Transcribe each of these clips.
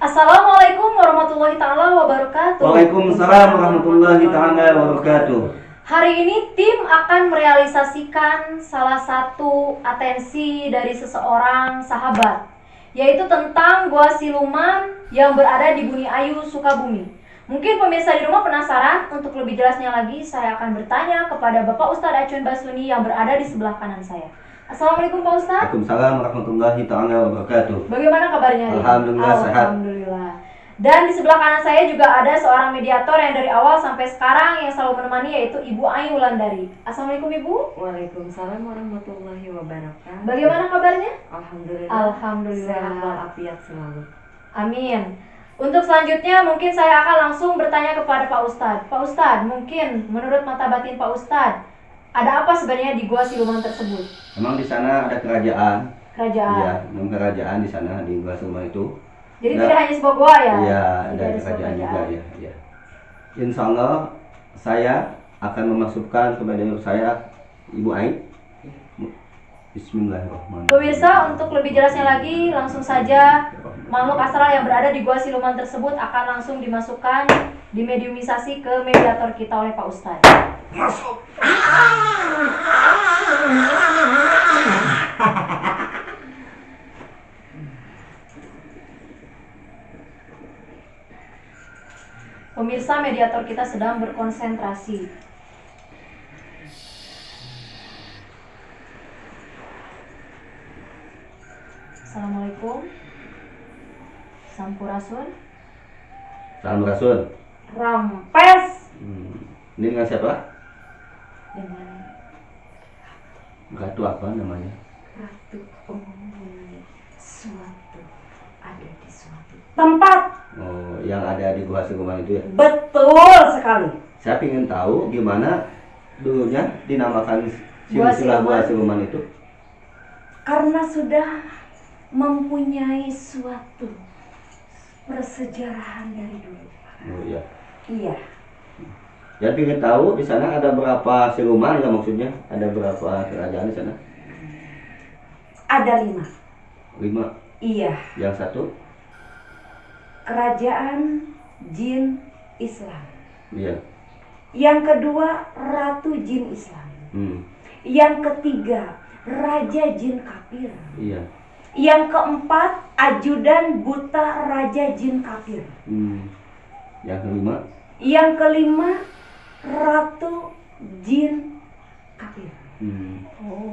Assalamualaikum warahmatullahi taala wabarakatuh. Waalaikumsalam warahmatullahi taala wabarakatuh. Hari ini tim akan merealisasikan salah satu atensi dari seseorang sahabat, yaitu tentang Gua Siluman yang berada di Bumi Ayu, Sukabumi. Mungkin pemirsa di rumah penasaran. Untuk lebih jelasnya lagi, saya akan bertanya kepada Bapak Ustadz Acun Basuni yang berada di sebelah kanan saya. Assalamualaikum Pak Ustadz. Waalaikumsalam warahmatullahi taala wabarakatuh. Bagaimana kabarnya? Alhamdulillah sehat. Alhamdulillah. Dan di sebelah kanan saya juga ada seorang mediator yang dari awal sampai sekarang yang selalu menemani, yaitu Ibu Ayu Wulandari. Assalamualaikum Ibu. Waalaikumsalam warahmatullahi wabarakatuh. Bagaimana kabarnya? Alhamdulillah. Alhamdulillah. Sehat walafiat selalu. Amin. Untuk selanjutnya mungkin saya akan langsung bertanya kepada Pak Ustadz. Pak Ustadz, mungkin menurut mata batin Pak Ustadz, ada apa sebenarnya di Gua Siluman tersebut? Memang di sana ada kerajaan. Kerajaan. Iya, memang kerajaan di sana di Gua Siluman itu. Jadi Nah, tidak hanya sebuah gua ya? Iya, Tidak ada sebuah kerajaan juga ya. Ya. Insya Allah saya akan memasukkan kepada saya Ibu Ai. Bismillahirrahmanirrahim. Pemirsa, untuk lebih jelasnya lagi, langsung saja makhluk astral yang berada di Gua Siluman tersebut akan langsung dimasukkan, dimediumisasi ke mediator kita oleh Pak Ustadz. Masuk. Pemirsa, mediator kita sedang berkonsentrasi. Assalamualaikum. Sampurasun. Salam Rasul. Rampes. Ini dengan siapa? Dengan Ratu apa namanya? Ratu mempunyai suatu ada di suatu tempat. Oh, yang ada di Gua Siluman itu ya. Betul sekali. Saya ingin tahu gimana dulunya dinamakan Gua silsilah Gua Siluman. Siluman itu. karena sudah mempunyai suatu persejarahan dari dulu. Oh iya. Iya, Jadi ingin tahu di sana ada berapa siluman nggak maksudnya? Ada berapa kerajaan di sana? ada 5. 5. Iya, Yang satu? kerajaan jin Islam. Iya. Yang kedua, ratu jin Islam. Yang ketiga, raja jin kafir. Iya. Yang keempat, ajudan buta raja jin kafir. Yang kelima? Yang kelima, ratu jin kafir. Oh.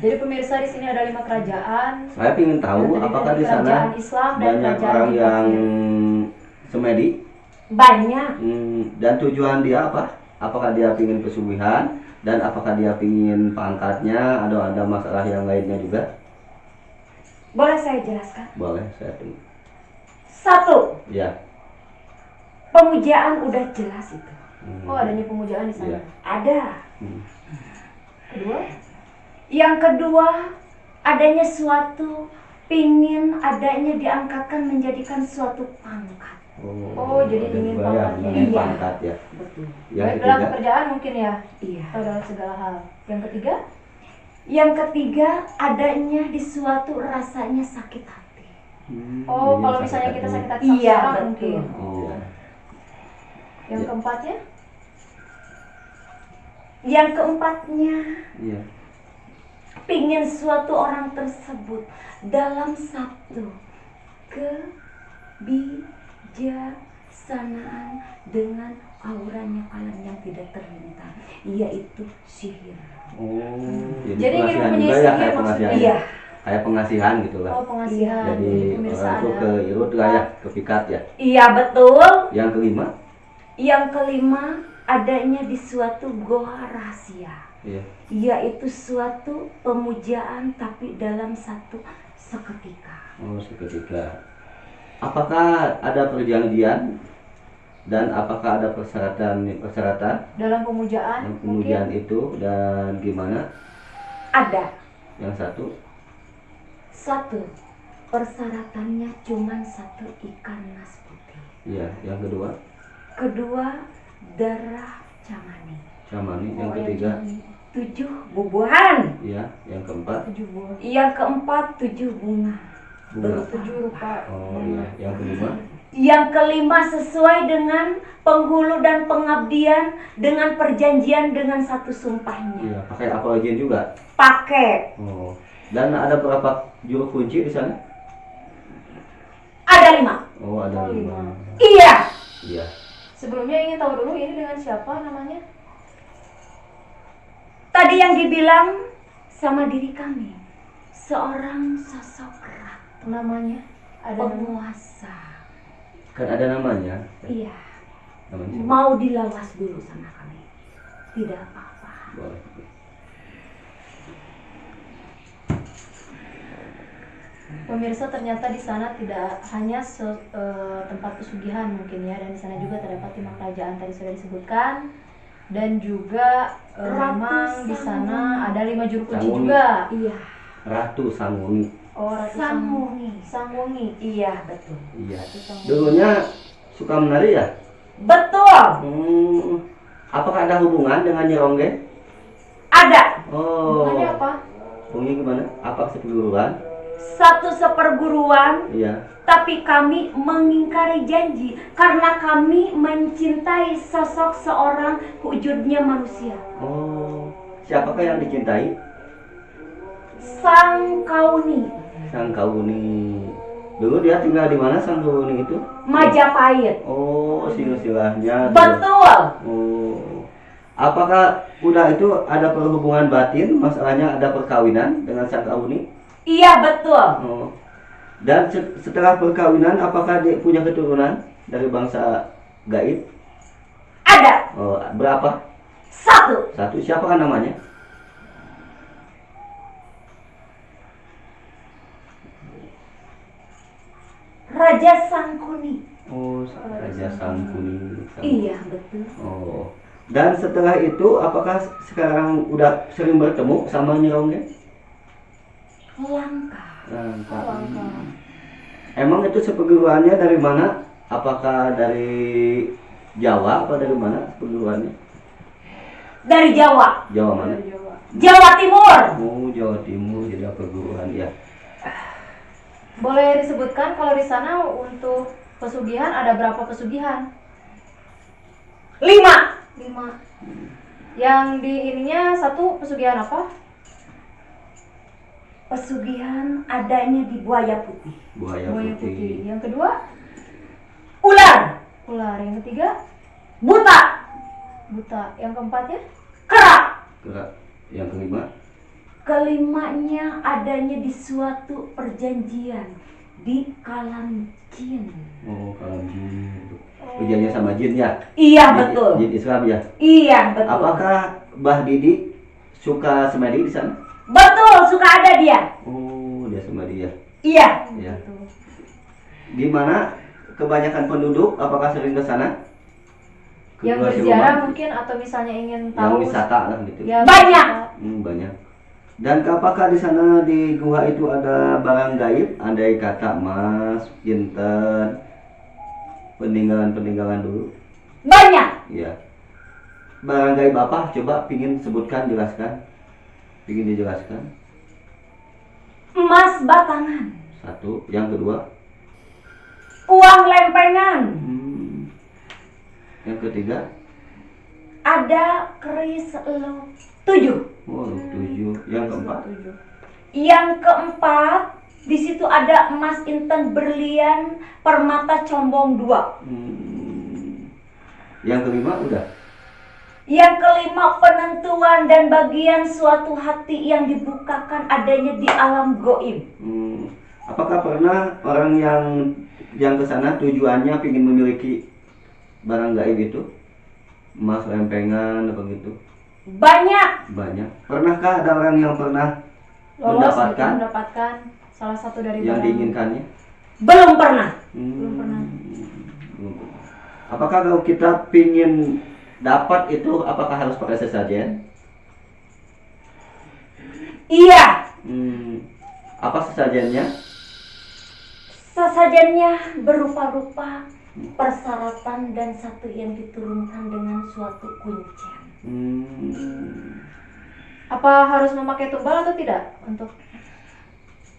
Jadi pemirsa, di sini ada 5 kerajaan. Saya ingin tahu Terdiri apakah dari di sana kerajaan Islam dan banyak kerajaan orang jin yang kafir. semedi? Banyak. Dan tujuan dia apa? Apakah dia ingin pesugihan dan apakah dia ingin pangkatnya atau ada masalah yang lainnya juga? Boleh saya jelaskan? Boleh, saya tunggu. 1. Ya. Pemujaan udah jelas itu. Oh, adanya pemujaan di sana. Iya. Ada. Kedua, Yang kedua, adanya suatu pingin adanya diangkatkan menjadikan suatu pangkat. Oh, jadi ada ingin juga ya, pangkatnya. ingin Iya. pangkat ya. Betul. Yang baik dalam ketiga? pekerjaan mungkin ya, Iya. atau dalam segala hal. Yang ketiga, Yang ketiga, adanya di suatu rasanya sakit hati. oh Jadi kalau sakit misalnya hati. kita sakit hati sama Iya, seorang betul. mungkin. Iya. Yang Ya. keempatnya, Yang keempatnya, Iya. pingin suatu orang tersebut dalam satu kebijaksanaan dengan auranya alam yang tidak terlintang, yaitu sihir. Oh, Jadi ingin pengasihan mempunyai juga ya, sihir kayak maksudnya. pengasihan. Iya. Kayak pengasihan gitu lah. oh pengasihan. Jadi pemirsa orang itu ada. ke Irut lah ya, ke Pikat ya. Iya, betul. Yang kelima? Yang kelima, adanya di suatu goa rahasia, Iya. yaitu suatu pemujaan tapi dalam satu seketika. Oh, seketika. Apakah ada perjanjian dan apakah ada persyaratan Dalam pemujaan yang mungkin. kemudian itu dan gimana? Ada. Yang satu? Satu, persyaratannya cuma satu ikan mas putih. Iya. Yang kedua? Kedua, darah camani. Camani. Yang Oh, ketiga? yang 7 bubuhan. Iya. Yang keempat? 7 buah. Yang keempat, 7 bunga. Bunga. 7 rupa. Oh iya. Yang kelima. Yang kelima sesuai dengan penghulu dan pengabdian dengan perjanjian dengan satu sumpahnya. Iya. Pakai apologian juga. Pakai. Oh. Dan ada berapa juru kunci di sana? Ada 5. Oh ada Oh, 5. Iya. Iya. Sebelumnya ingin tahu dulu ini dengan siapa namanya? Tadi yang dibilang sama diri kami. Seorang sosok ratu. Namanya ada nama. Penguasa. Kan ada namanya. Iya. Namanya siapa? Mau dilawas dulu sama kami. Tidak apa-apa. Boleh. Pemirsa, ternyata di sana tidak hanya tempat pesugihan mungkin ya, dan di sana juga terdapat 5 kerajaan tadi sudah disebutkan, dan juga memang di sana ada 5 juru kunci Sanguni. juga. Iya. Ratu Sanguni. Oh, Ratu Sanguni. Sanguni. Iya, betul. Iya. Ratu Sanguni. Dulunya suka menari ya? Betul. Apakah ada hubungan dengan Nyi Rongge? Ada. Oh. Hubungannya apa? Hubungannya gimana? Apa seperguruan? Satu seperguruan, Iya. tapi kami mengingkari janji karena kami mencintai sosok seorang wujudnya manusia. Oh. Siapakah yang dicintai? Sang Kauni, Sang Kauni. Dulu dia tinggal di mana Sang Kauni itu? Majapahit. Oh, silsilahnya. Betul. Oh. Apakah kuda itu ada perhubungan batin? Masalahnya ada perkawinan dengan Sang Kauni? Iya, betul. Oh. Dan setelah perkawinan apakah dia punya keturunan dari bangsa gaib? Ada. Oh, berapa? 1. Satu. Siapakah namanya? Raja Sangkuni. Oh, Raja Sangkuni. Iya, betul. Oh. Dan setelah itu apakah sekarang udah sering bertemu sama Nyi Rongge? Langka. Langka. Emang itu seperguruannya dari mana? Apakah dari Jawa atau dari mana seperguruannya? Dari Jawa. Jawa mana? Dari Jawa. Jawa Timur. Oh, Jawa Timur, jadi perguruan ya. Boleh disebutkan kalau di sana untuk pesugihan ada berapa pesugihan? 5. 5. Yang di ininya satu pesugihan apa? Pesugihan adanya di Buaya Putih. Buaya Buaya putih. putih. Yang kedua Ular. ular. Yang ketiga Buta. buta. Yang keempatnya Kerak. Kerak. Yang kelima. Kelimanya adanya di suatu perjanjian di kalang jin. Oh, kalau jin. Ujiannya sama jin ya? Iya, Jin- betul. Jin Islam ya. Iya, betul. Apakah Mbah Didi suka semedi di sana? Betul, suka ada dia. Oh, dia semedi ya. Iya. Ya. gitu. Di mana kebanyakan penduduk? Apakah sering ke sana? Ke Yang Gua berziarah Siluman? mungkin atau misalnya ingin Yang tahu wisata lah gitu. ya, Banyak. wisata. Banyak. Dan apakah di sana di gua itu ada barang gaib? Andai kata emas, jinten, peninggalan dulu. Banyak. Ya. Barang gaib apa? Coba pingin sebutkan, jelaskan. Pingin dijelaskan. Emas batangan. Satu. Yang kedua. Uang lempengan. Yang ketiga. Ada keris lo 7. Oh, 7. Yang keempat. 7. Yang keempat, di situ ada emas inten berlian permata combong 2. Yang kelima udah. Yang kelima, penentuan dan bagian suatu hati yang dibukakan adanya di alam goib. Apakah pernah orang yang ke sana tujuannya ingin memiliki barang gaib itu? Emas lempengan apa gitu? Banyak. Banyak. Pernahkah ada orang yang pernah Lolos mendapatkan mendapatkan salah satu dari yang barang. diinginkannya? Belum pernah. Belum pernah. Belum pernah. Apakah kalau kita pingin dapat itu apakah harus pakai sesajen? Iya. Apa sesajennya? Sesajennya berupa-rupa persyaratan dan satu yang diturunkan dengan suatu kuncen. Apa harus memakai tumbal atau tidak untuk?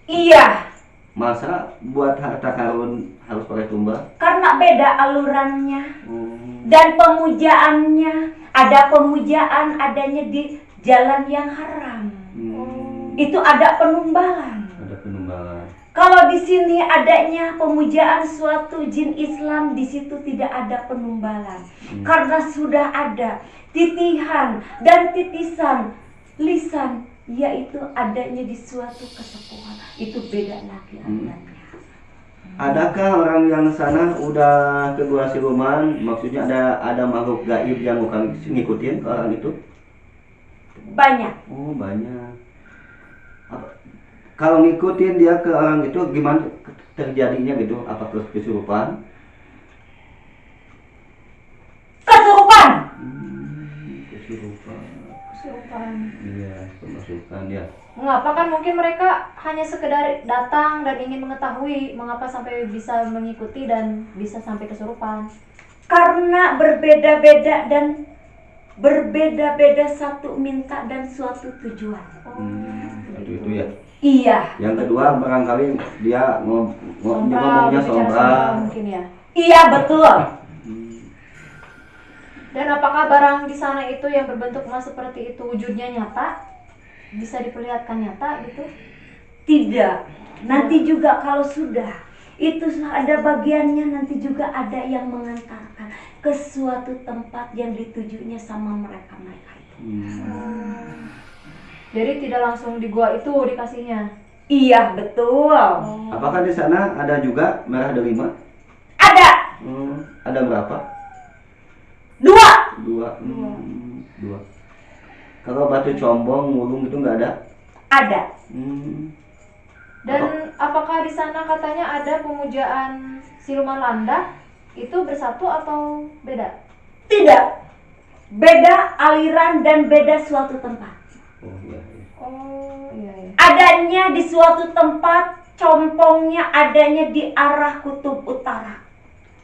Iya. Masa buat harta karun harus pakai tumbal? Karena beda alurannya Hmm. dan pemujaannya. Ada pemujaan adanya di jalan yang haram. Itu ada penumbalan. Ada penumbalan. Kalau di sini adanya pemujaan suatu jin Islam, di situ tidak ada penumbalan. Karena sudah ada titihan dan titisan lisan, yaitu adanya di suatu kesepuhan. Itu beda lagi alurannya. Adakah orang yang sana udah ke Gua Siluman? Maksudnya ada makhluk gaib yang bukan ngikutin ke orang itu? Banyak. Oh banyak. Kalau ngikutin dia ke orang itu gimana terjadinya gitu? Apa kesurupan? Kesurupan. Kesurupan. Kesurupan. Iya, kemasukan ya. Mengapa kan mungkin mereka hanya sekedar datang dan ingin mengetahui mengapa sampai bisa mengikuti dan bisa sampai kesurupan. Karena berbeda-beda dan berbeda-beda satu minta dan suatu tujuan. Itu ya. Iya. Yang kedua barangkali dia ngomongnya Berbicara sombra. mungkin ya. Iya betul. Dan apakah barang di sana itu yang berbentuk emas seperti itu wujudnya nyata? Bisa diperlihatkan nyata gitu? Tidak. Nanti juga kalau sudah itu ada bagiannya, nanti juga ada yang mengantarkan ke suatu tempat yang ditujunya sama mereka-mereka itu. Jadi tidak langsung di gua itu dikasihnya. Iya betul. Apakah di sana ada juga merah delima? Ada Ada berapa? dua. Dua. Kalau batu combong, mulung itu nggak ada? Ada. Dan apakah di sana katanya ada pemujaan siluman landak? Itu bersatu atau beda? Tidak. Beda aliran dan beda suatu tempat. Oh iya. Oh iya. Adanya di suatu tempat, compongnya adanya di arah kutub utara.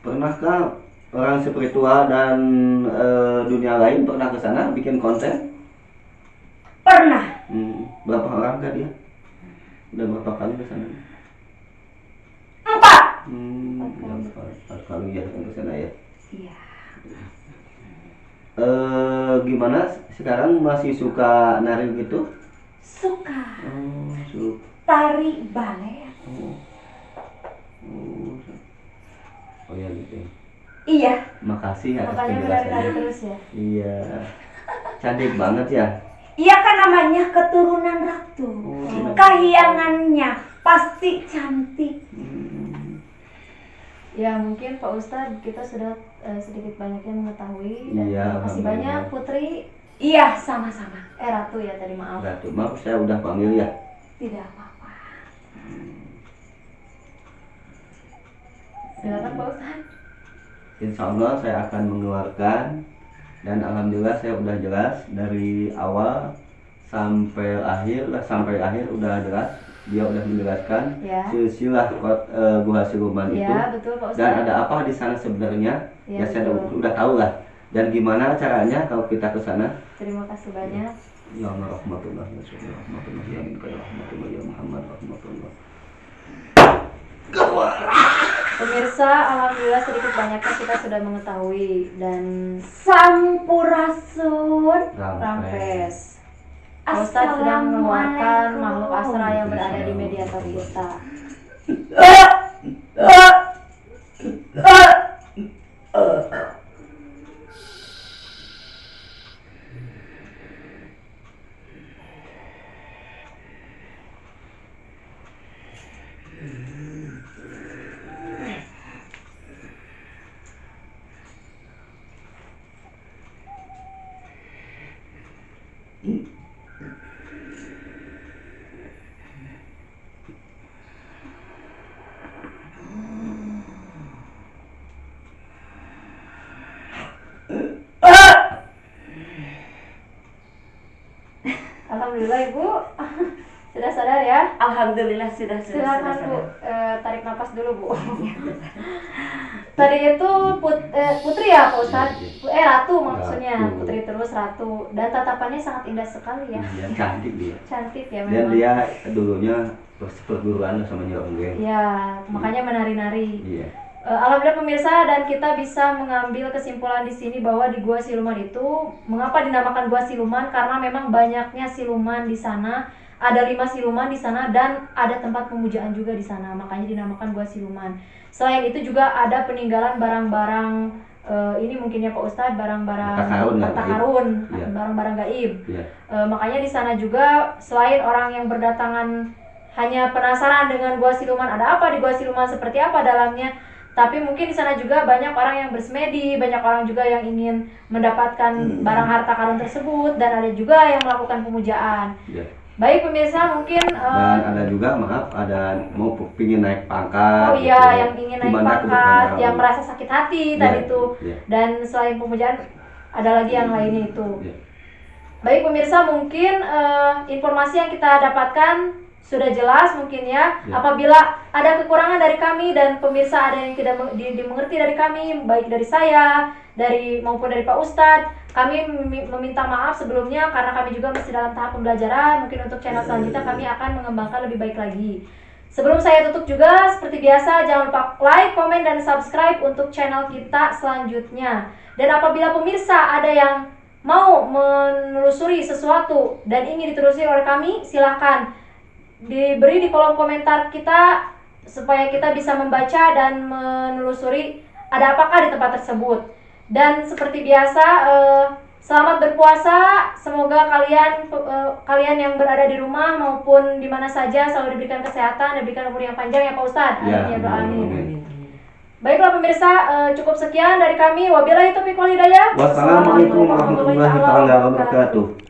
Pernahkah orang spiritual dan dunia lain pernah ke sana bikin konten? Pernah. Berapa orang kah dia? Udah berapa kali ke sana? 4. Empat kali ya ke sana ya. Iya. Gimana sekarang masih suka nari gitu? Suka. Suka. Tari balet. Oh ya gitu. Iya. Makasih atas Makanya menari-nari penjelasannya. terus ya. Iya. Cantik banget ya. Iya kan namanya keturunan ratu. Kahyangannya pasti cantik. Ya mungkin Pak Ustadz kita sudah sedikit banyaknya mengetahui dan Iya, terima kasih banyak alhamdulillah. Putri. Iya sama-sama. Ratu ya tadi maaf. Ratu, maaf saya udah panggil ya. Tidak apa-apa. Silakan Pak Ustadz. Insya Allah saya akan mengeluarkan dan alhamdulillah saya udah jelas dari awal sampai akhir udah jelas. Dia udah menjelaskan Ya. silsilah Gua Siluman itu Ya betul Pak Ustadz. dan ada apa di sana sebenarnya. Ya, Ya saya betul. udah tahu lah. Dan gimana caranya kalau kita ke sana? Terima kasih banyak. Ya Allah rahmatullah ya Rasulullah rahmatullah ya minka ya rahmatullah ya Muhammad rahmatullah. Pemirsa, alhamdulillah sedikit banyaknya kita sudah mengetahui dan Sampurasun. Rampes. Pak Ustadz sedang mengeluarkan makhluk astral yang berada di mediator kita. Alhamdulillah Ibu sudah sadar ya. Alhamdulillah sudah. Silakan Bu, tarik nafas dulu Bu. Tadi itu putri ya Pak Ustadz? Ratu maksudnya, Ratu. putri terus ratu. Dan tatapannya sangat indah sekali ya. Dia cantik dia. Cantik ya Dan memang. dia dulunya perguruan sama Nyi Ronggeng. Ya, makanya menari-nari. Iya. Alhamdulillah pemirsa, dan kita bisa mengambil kesimpulan di sini bahwa di Gua Siluman itu, mengapa dinamakan Gua Siluman? Karena memang banyaknya siluman di sana. Ada 5 siluman di sana dan ada tempat pemujaan juga di sana, makanya dinamakan Gua Siluman. Selain itu juga ada peninggalan barang-barang ini mungkin ya Pak Ustadz, barang-barang harta karun, Iya. barang-barang gaib. Iya. Makanya di sana juga selain orang yang berdatangan hanya penasaran dengan Gua Siluman, ada apa di Gua Siluman, seperti apa dalamnya, tapi mungkin di sana juga banyak orang yang bersemedi, banyak orang juga yang ingin mendapatkan barang harta karun tersebut, dan ada juga yang melakukan pemujaan. Iya. Baik pemirsa, mungkin Dan ada juga ada mau pingin naik pangkat. oh iya, gitu. yang ingin naik Gimana pangkat, kedepannya? yang merasa sakit hati Iya, tadi itu. iya. Dan selain pemujaan ada lagi yang lainnya itu. Iya. Baik pemirsa, mungkin informasi yang kita dapatkan sudah jelas mungkin ya. Ya. Apabila ada kekurangan dari kami dan pemirsa ada yang tidak dimengerti dari kami, baik dari saya, maupun dari Pak Ustadz, kami meminta maaf sebelumnya karena kami juga masih dalam tahap pembelajaran. Mungkin untuk channel selanjutnya kami akan mengembangkan lebih baik lagi. Sebelum saya tutup juga, seperti biasa jangan lupa like, komen, dan subscribe untuk channel kita selanjutnya. Dan apabila pemirsa ada yang mau menelusuri sesuatu dan ingin ditelusuri oleh kami, silakan diberi di kolom komentar kita supaya kita bisa membaca dan menelusuri ada apakah di tempat tersebut. Dan seperti biasa, selamat berpuasa. Semoga kalian yang berada di rumah maupun di mana saja selalu diberikan kesehatan, diberikan umur yang panjang ya Pak Ustadz. Ya, Amin ya Rabbal alamin. amin. Baiklah pemirsa, cukup sekian dari kami. Wabillahi taufiq wal hidayah. Wassalamualaikum warahmatullahi wabarakatuh.